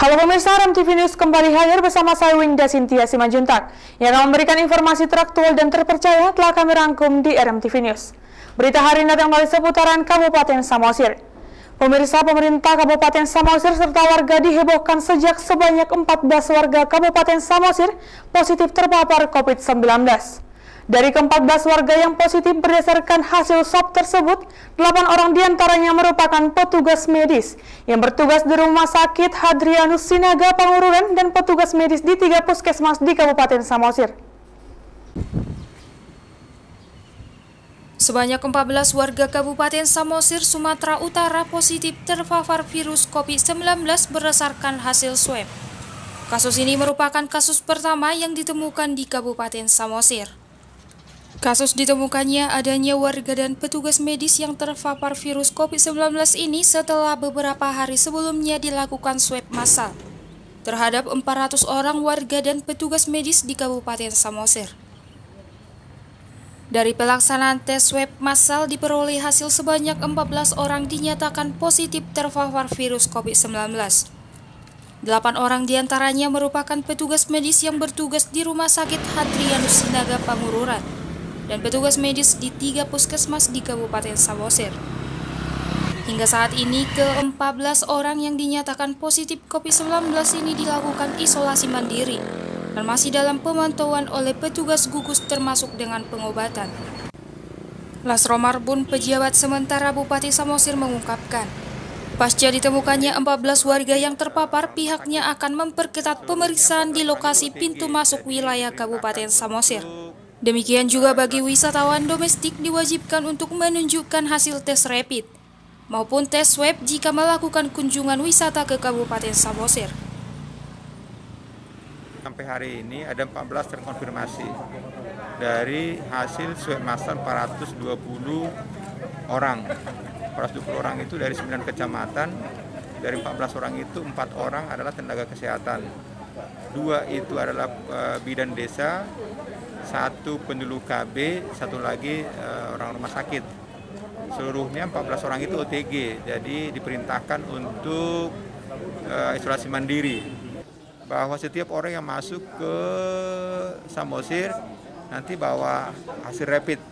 Halo pemirsa, RMTV News kembali hadir bersama saya Winda Cynthia Simanjuntak yang akan memberikan informasi teraktual dan terpercaya telah kami rangkum di RMTV News. Berita hari ini datang dari seputaran Kabupaten Samosir. Pemirsa, pemerintah Kabupaten Samosir serta warga dihebohkan sejak sebanyak 14 warga Kabupaten Samosir positif terpapar COVID-19. Dari ke-14 warga yang positif berdasarkan hasil swab tersebut, 8 orang diantaranya merupakan petugas medis yang bertugas di Rumah Sakit Hadrianus Sinaga Pangururan dan petugas medis di 3 puskesmas di Kabupaten Samosir. Sebanyak 14 warga Kabupaten Samosir, Sumatera Utara positif terpapar virus COVID-19 berdasarkan hasil swab. Kasus ini merupakan kasus pertama yang ditemukan di Kabupaten Samosir. Kasus ditemukannya adanya warga dan petugas medis yang terpapar virus COVID-19 ini setelah beberapa hari sebelumnya dilakukan swab massal terhadap 400 orang warga dan petugas medis di Kabupaten Samosir. Dari pelaksanaan tes swab massal diperoleh hasil sebanyak 14 orang dinyatakan positif terpapar virus COVID-19. 8 orang diantaranya merupakan petugas medis yang bertugas di Rumah Sakit Hadrianus Sinaga Pangururan dan petugas medis di 3 puskesmas di Kabupaten Samosir. Hingga saat ini, ke-14 orang yang dinyatakan positif COVID-19 ini dilakukan isolasi mandiri dan masih dalam pemantauan oleh petugas gugus termasuk dengan pengobatan. Lasro Marbun, pejabat sementara Bupati Samosir, mengungkapkan, pasca ditemukannya 14 warga yang terpapar, pihaknya akan memperketat pemeriksaan di lokasi pintu masuk wilayah Kabupaten Samosir. Demikian juga bagi wisatawan domestik diwajibkan untuk menunjukkan hasil tes rapid maupun tes swab jika melakukan kunjungan wisata ke Kabupaten Samosir. Sampai hari ini ada 14 terkonfirmasi dari hasil swab massal 420 orang. 420 orang itu dari 9 kecamatan, dari 14 orang itu 4 orang adalah tenaga kesehatan. 2 itu adalah bidan desa, 1 penduduk KB, 1 lagi orang rumah sakit. Seluruhnya 14 orang itu OTG, jadi diperintahkan untuk isolasi mandiri. Bahwa setiap orang yang masuk ke Samosir nanti bawa hasil rapid.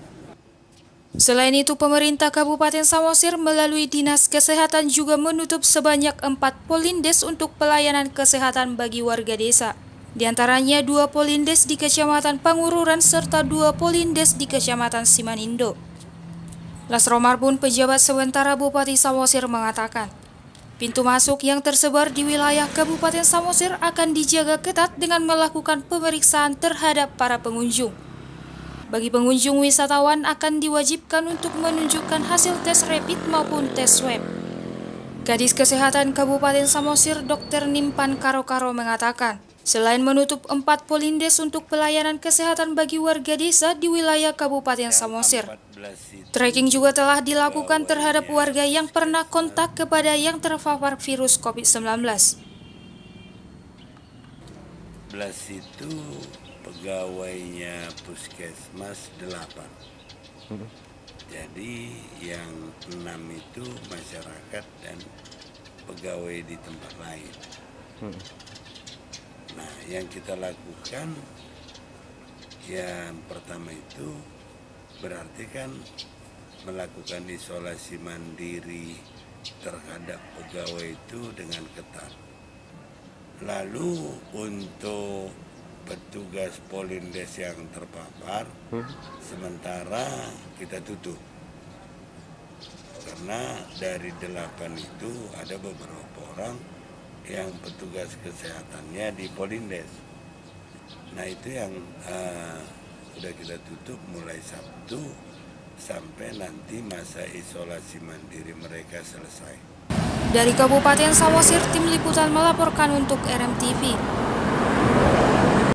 Selain itu, pemerintah Kabupaten Samosir melalui Dinas Kesehatan juga menutup sebanyak 4 polindes untuk pelayanan kesehatan bagi warga desa. Di antaranya 2 polindes di Kecamatan Pangururan serta 2 polindes di Kecamatan Simanindo. Lasro Marbun, pejabat sementara Bupati Samosir, mengatakan, pintu masuk yang tersebar di wilayah Kabupaten Samosir akan dijaga ketat dengan melakukan pemeriksaan terhadap para pengunjung. Bagi pengunjung wisatawan akan diwajibkan untuk menunjukkan hasil tes rapid maupun tes swab. Kadis Kesehatan Kabupaten Samosir, Dr. Nimpan Karo-Karo, mengatakan, selain menutup 4 polindes untuk pelayanan kesehatan bagi warga desa di wilayah Kabupaten Samosir, tracking juga telah dilakukan terhadap warga yang pernah kontak kepada yang terpapar virus COVID-19. 11 itu pegawainya puskesmas 8. Jadi yang 6 itu masyarakat dan pegawai di tempat lain. Nah, yang kita lakukan yang pertama itu berarti kan melakukan isolasi mandiri terhadap pegawai itu dengan ketat. Lalu untuk petugas polindes yang terpapar, sementara kita tutup. Karena dari 8 itu ada beberapa orang yang petugas kesehatannya di polindes. Nah, itu yang sudah kita tutup mulai Sabtu sampai nanti masa isolasi mandiri mereka selesai. Dari Kabupaten Samosir, tim liputan melaporkan untuk RMTV.